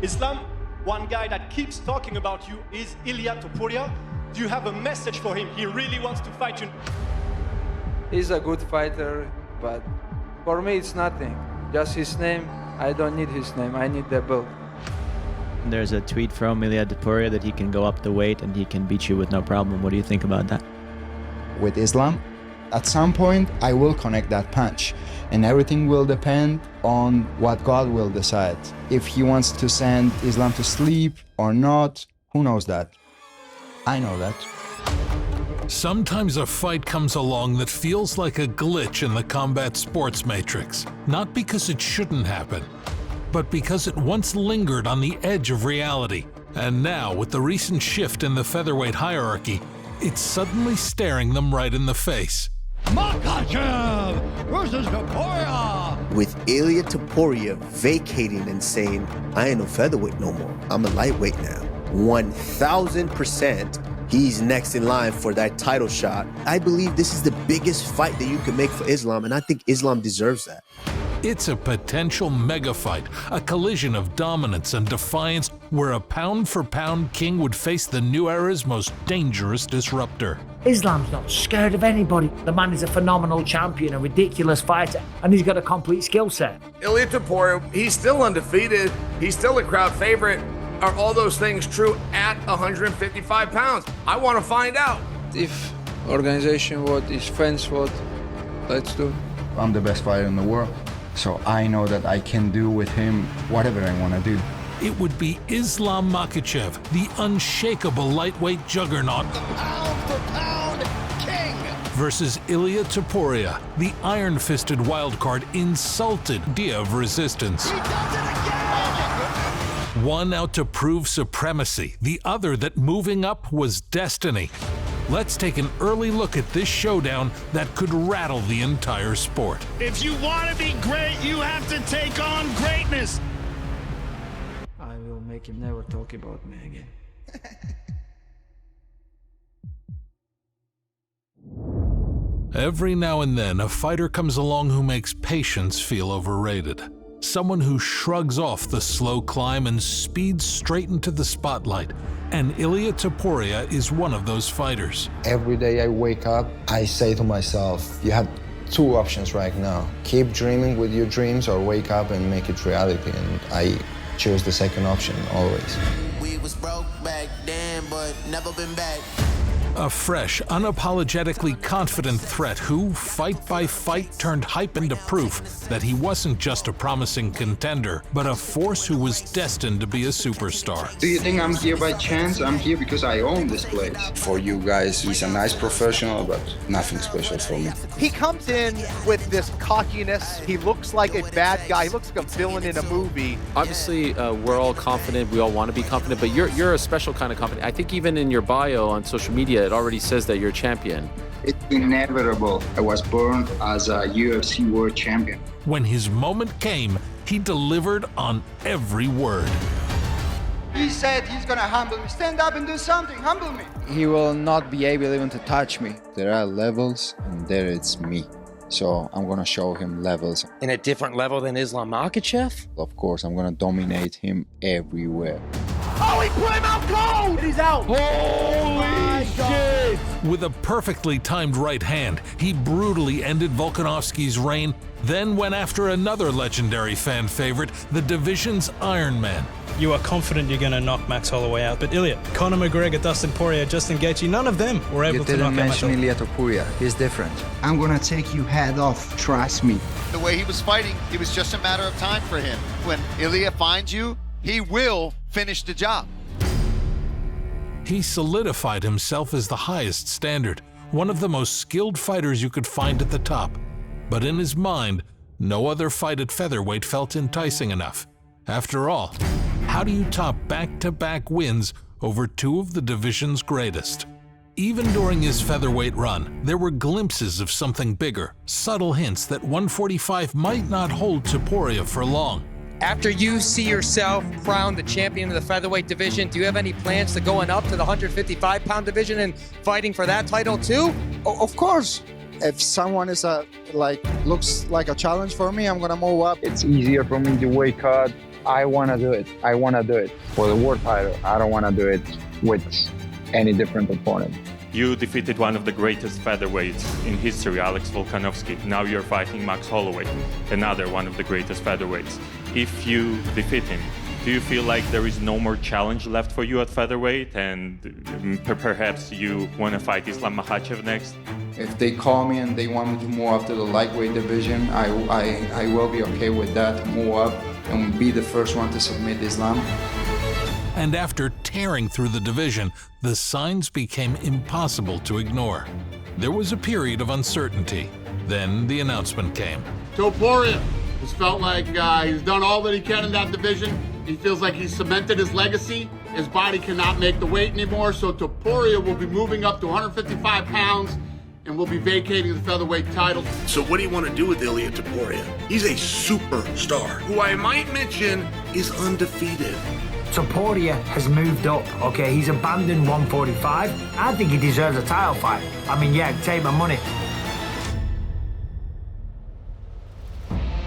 Islam, one guy that keeps talking about you is Ilia Topuria. Do you have a message for him? He really wants to fight you. He's a good fighter, but for me it's nothing. Just his name. I don't need his name, I need the belt. There's a tweet from Ilia Topuria that he can go up the weight and he can beat you with no problem. What do you think about that? With Islam, at some point I will connect that punch, and everything will depend on what God will decide. If he wants to send Islam to sleep or not, who knows that? I know that. Sometimes a fight comes along that feels like a glitch in the combat sports matrix, not because it shouldn't happen, but because it once lingered on the edge of reality. And now, with the recent shift in the featherweight hierarchy, it's suddenly staring them right in the face. Makhachev versus Topuria! With Ilia Topuria vacating and saying, I ain't no featherweight no more, I'm a lightweight now. 1000%. He's next in line for that title shot. I believe this is the biggest fight that you can make for Islam, and I think Islam deserves that. It's a potential mega fight, a collision of dominance and defiance where a pound-for-pound king would face the new era's most dangerous disruptor. Islam's not scared of anybody. The man is a phenomenal champion, a ridiculous fighter, and he's got a complete skill set. Ilia Topuria, he's still undefeated. He's still a crowd favorite. Are all those things true at 155 pounds? I want to find out. If organization what is fans what, let's do. I'm the best fighter in the world, so I know that I can do with him whatever I want to do. It would be Islam Makhachev, the unshakable lightweight juggernaut, Pound-for-pound king! versus Ilia Topuria, the iron-fisted wildcard, insulted idea of resistance. He does it again! One out to prove supremacy, the other that moving up was destiny. Let's take an early look at this showdown that could rattle the entire sport. If you want to be great, you have to take on greatness! I will make him never talk about me again. Every now and then, a fighter comes along who makes patience feel overrated. Someone who shrugs off the slow climb and speeds straight into the spotlight. And Ilia Topuria is one of those fighters. Every day I wake up, I say to myself, you have two options right now. Keep dreaming with your dreams or wake up and make it reality. And I choose the second option, always. We was broke back then, but never been back. A fresh, unapologetically confident threat who, fight by fight, turned hype into proof that he wasn't just a promising contender, but a force who was destined to be a superstar. Do you think I'm here by chance? I'm here because I own this place. For you guys, he's a nice professional, but nothing special for me. He comes in with this cockiness. He looks like a bad guy. He looks like a villain in a movie. Obviously, we're all confident. We all want to be confident, but you're a special kind of confident. I think even in your bio on social media, it already says that you're a champion. It's inevitable. I was born as a UFC world champion. When his moment came, he delivered on every word. He said he's gonna humble me. Stand up and do something, humble me. He will not be able even to touch me. There are levels, and there it's me. So I'm gonna show him levels. In a different level than Islam Makhachev? Of course, I'm gonna dominate him everywhere. Oh, he put him out cold! He's out! Holy shit! With a perfectly timed right hand, he brutally ended Volkanovski's reign, then went after another legendary fan favorite, the division's Iron Man. You are confident you're going to knock Max Holloway out, but Ilia, Conor McGregor, Dustin Poirier, Justin Gaethje, none of them were able to knock out Max Holloway. You didn't mention Ilia Topuria. He's different. I'm gonna take you head off, trust me. The way he was fighting, it was just a matter of time for him. When Ilia finds you, he will finish the job. He solidified himself as the highest standard, one of the most skilled fighters you could find at the top. But in his mind, no other fight at featherweight felt enticing enough. After all, how do you top back-to-back wins over two of the division's greatest? Even during his featherweight run, there were glimpses of something bigger, subtle hints that 145 might not hold Topuria for long. After you see yourself crowned the champion of the featherweight division, do you have any plans to going up to the 155-pound division and fighting for that title too? Of course. If someone is looks like a challenge for me, I'm gonna move up. It's easier for me to wake up. I want to do it. I want to do it for the world title. I don't want to do it with any different opponent. You defeated one of the greatest featherweights in history, Alex Volkanovski. Now you're fighting Max Holloway, another one of the greatest featherweights. If you defeat him, do you feel like there is no more challenge left for you at featherweight, and perhaps you want to fight Islam Makhachev next? If they call me and they want me to move up to the lightweight division, I will be okay with that, move up and be the first one to submit Islam. And after tearing through the division, the signs became impossible to ignore. There was a period of uncertainty. Then the announcement came. Topuria has felt like he's done all that he can in that division. He feels like he's cemented his legacy. His body cannot make the weight anymore, so Topuria will be moving up to 155 pounds and will be vacating the featherweight title. So what do you want to do with Ilia Topuria? He's a superstar, who I might mention is undefeated. Topuria has moved up, okay? He's abandoned 145. I think he deserves a title fight. I mean, yeah, take my money.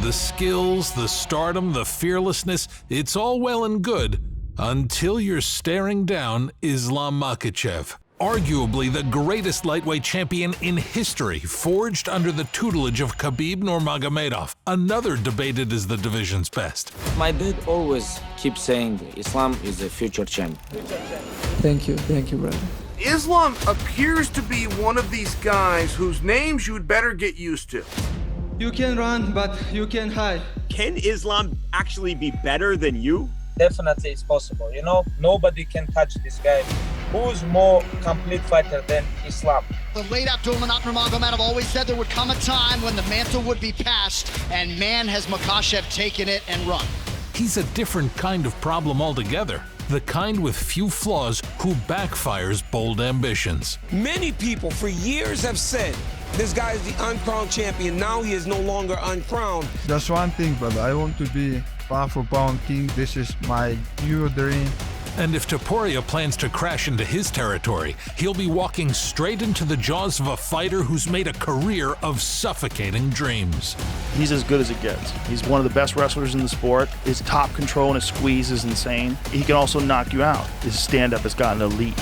The skills, the stardom, the fearlessness, it's all well and good until you're staring down Islam Makhachev, arguably the greatest lightweight champion in history, forged under the tutelage of Khabib Nurmagomedov, another debated as the division's best. My dad always keeps saying Islam is a future champ. Thank you, brother. Islam appears to be one of these guys whose names you'd better get used to. You can run, but you can hide. Can Islam actually be better than you? Definitely it's possible. You know, nobody can touch this guy. Who's more complete fighter than Islam? The late Abdulmanap Nurmagomedov always said there would come a time when the mantle would be passed, and man has Makhachev taken it and run. He's a different kind of problem altogether. The kind with few flaws who backfires bold ambitions. Many people for years have said this guy is the uncrowned champion. Now he is no longer uncrowned. Just one thing, brother. I want to be pound for pound king. This is my new dream. And if Topuria plans to crash into his territory, he'll be walking straight into the jaws of a fighter who's made a career of suffocating dreams. He's as good as it gets. He's one of the best wrestlers in the sport. His top control and his squeeze is insane. He can also knock you out. His stand-up has gotten elite.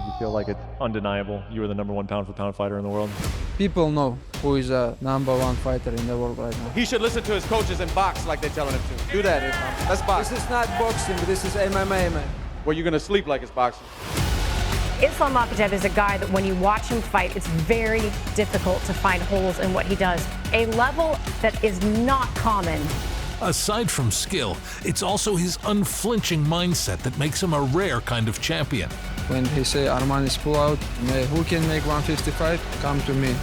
You feel like it's undeniable you are the #1 pound-for-pound fighter in the world? People know who is a #1 fighter in the world right now. He should listen to his coaches and box like they're telling him to. Do that, Islam. Let's box. This is not boxing, this is MMA, man. Well, you're gonna sleep like it's boxing. Islam Makhachev is a guy that when you watch him fight, it's very difficult to find holes in what he does. A level that is not common. Aside from skill, it's also his unflinching mindset that makes him a rare kind of champion. When he say Armani's pull out, who can make 155? Come to me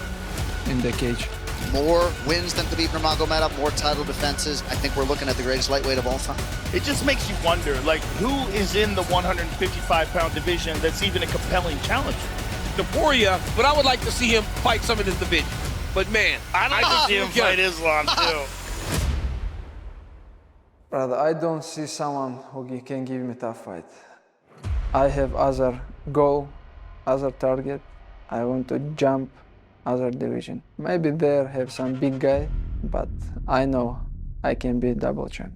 in the cage. More wins than Khabib Nurmagomedov, more title defenses. I think we're looking at the greatest lightweight of all time. It just makes you wonder, like, who is in the 155-pound division that's even a compelling challenge? Topuria, but I would like to see him fight some of this division. But man, I'd like to see him fight Islam too. Brother, I don't see someone who can give me a tough fight. I have other goal, other target. I want to jump other division. Maybe there have some big guy, but I know I can be double champ.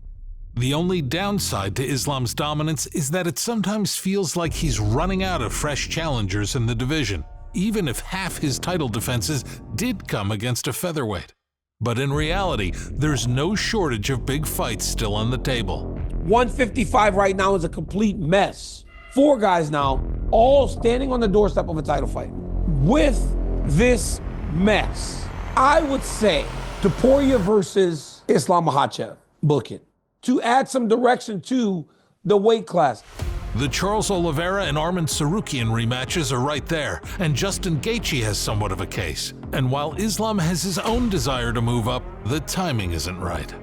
The only downside to Islam's dominance is that it sometimes feels like he's running out of fresh challengers in the division, even if half his title defenses did come against a featherweight. But in reality, there's no shortage of big fights still on the table. 155 right now is a complete mess. 4 guys now, all standing on the doorstep of a title fight. With this mess, I would say Topuria versus Islam Makhachev. Book it. To add some direction to the weight class. The Charles Oliveira and Arman Tsarukyan rematches are right there, and Justin Gaethje has somewhat of a case. And while Islam has his own desire to move up, the timing isn't right.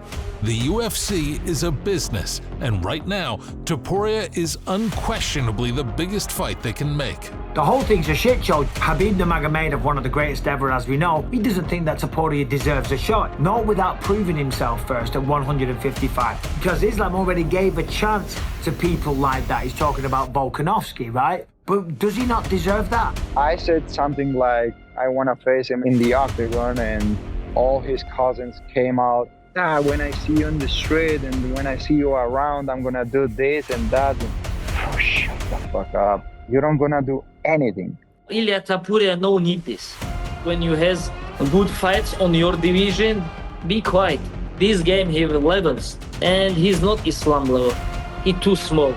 The UFC is a business, and right now, Topuria is unquestionably the biggest fight they can make. The whole thing's a shit show. Khabib Nurmagomedov, one of the greatest ever, as we know, he doesn't think that Topuria deserves a shot. Not without proving himself first at 155. Because Islam already gave a chance to people like that. He's talking about Volkanovski, right? But does he not deserve that? I said something like, I want to face him in the octagon, and all his cousins came out when I see you on the street and when I see you around, I'm gonna do this and that. Oh, shut the fuck up. You're not gonna do anything. Ilia Topuria no need this. When you have good fights on your division, be quiet. This game he have levels, and he's not Islam level. He too small.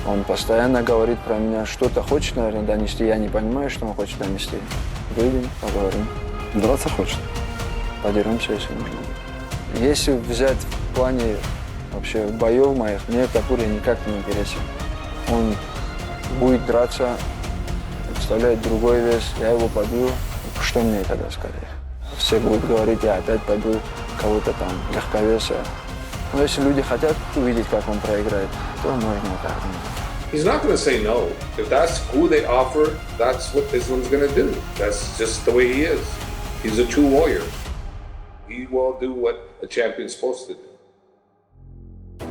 Он постоянно говорит про меня, что-то хочет, наверное, донести. Я не понимаю, что он хочет донести. Выйдем, поговорим. Драться хочет. Подеремся, если нужно. Если взять в плане вообще боев моих, мне Топурия никак не интересен. Он будет драться, представляет другой вес, я его побью. Что мне тогда сказать? Все будут говорить, я опять побью кого-то там легковеса. Но если люди хотят увидеть, как он проиграет, то можно так. He's not going to say no. If that's who they offer, that's what Islam's going to do. That's just the way he is. He's a true warrior. He will do what a champion's supposed to do.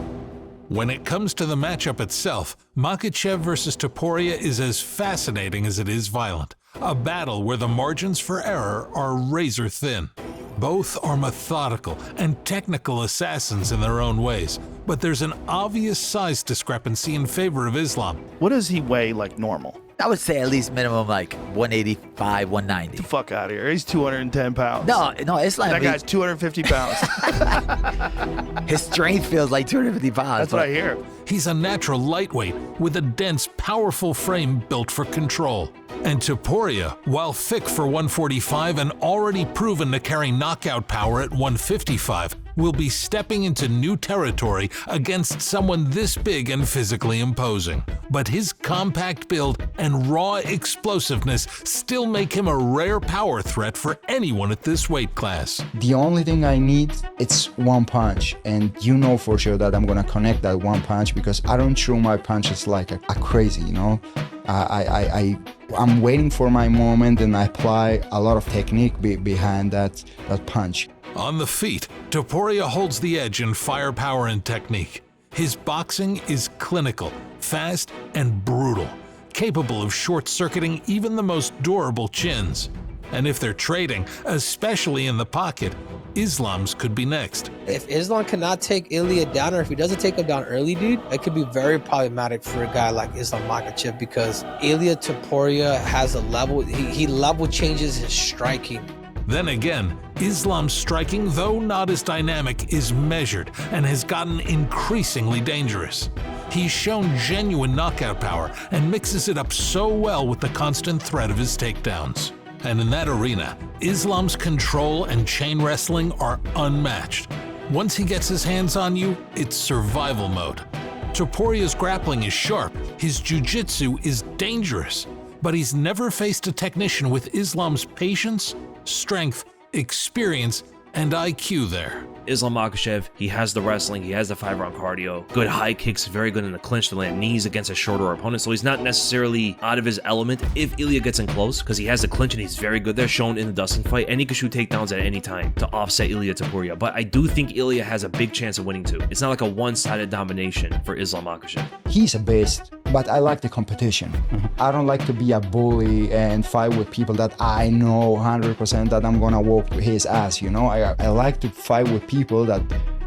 When it comes to the matchup itself, Makhachev versus Topuria is as fascinating as it is violent. A battle where the margins for error are razor thin. Both are methodical and technical assassins in their own ways, but there's an obvious size discrepancy in favor of Islam. What does he weigh like normal? I would say at least minimum like 185, 190. Get the fuck out of here. He's 210 pounds. No, Islam. That guy's 250 pounds. His strength feels like 250 pounds. That's what I hear. He's a natural lightweight with a dense, powerful frame built for control. And Topuria, while thick for 145 and already proven to carry knockout power at 155, will be stepping into new territory against someone this big and physically imposing. But his compact build and raw explosiveness still make him a rare power threat for anyone at this weight class. The only thing I need, it's one punch, and you know for sure that I'm gonna connect that one punch because I don't throw my punches like a crazy, you know? I'm waiting for my moment and I apply a lot of technique behind that punch. On the feet, Topuria holds the edge in firepower and technique. His boxing is clinical, fast, and brutal, capable of short-circuiting even the most durable chins. And if they're trading, especially in the pocket, Islam's could be next. If Islam cannot take Ilia down, or if he doesn't take him down early, dude, it could be very problematic for a guy like Islam Makhachev because Ilia Topuria has a level, he level changes his striking. Then again, Islam's striking, though not as dynamic, is measured and has gotten increasingly dangerous. He's shown genuine knockout power and mixes it up so well with the constant threat of his takedowns. And in that arena, Islam's control and chain wrestling are unmatched. Once he gets his hands on you, it's survival mode. Topuria's grappling is sharp, his jiu-jitsu is dangerous, but he's never faced a technician with Islam's patience, strength, experience, and IQ there. Islam Makhachev, he has the wrestling, he has the 5-round cardio, good high kicks, very good in the clinch to land knees against a shorter opponent, so he's not necessarily out of his element if Ilia gets in close, because he has the clinch and he's very good there, shown in the Dustin fight, and he can shoot takedowns at any time to offset Ilia Topuria, but I do think Ilia has a big chance of winning too. It's not like a one-sided domination for Islam Makhachev. He's a beast, but I like the competition. I don't like to be a bully and fight with people that I know 100% that I'm gonna whoop his ass, you know? I like to fight with people that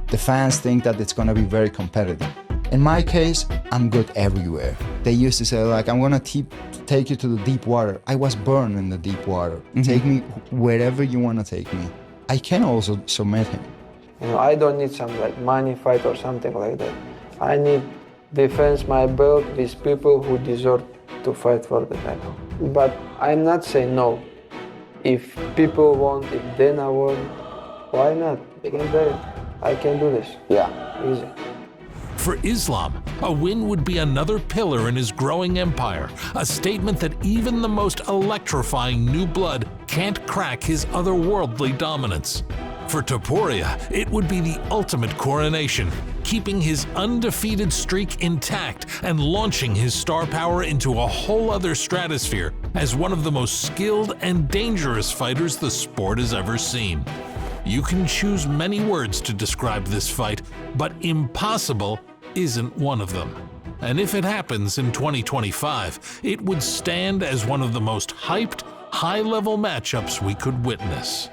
the fans think that it's gonna be very competitive. In my case, I'm good everywhere. They used to say like, I'm gonna take you to the deep water. I was born in the deep water. Take me wherever you wanna take me. I can also submit him. You know, I don't need some like money fight or something like that. I need defense my belt with people who deserve to fight for the title. But I'm not saying no. If people want, if Dana want, why not? They can do it. I can do this. Yeah, easy. For Islam, a win would be another pillar in his growing empire, a statement that even the most electrifying new blood can't crack his otherworldly dominance. For Topuria, it would be the ultimate coronation, keeping his undefeated streak intact and launching his star power into a whole other stratosphere as one of the most skilled and dangerous fighters the sport has ever seen. You can choose many words to describe this fight, but impossible isn't one of them. And if it happens in 2025, it would stand as one of the most hyped, high-level matchups we could witness.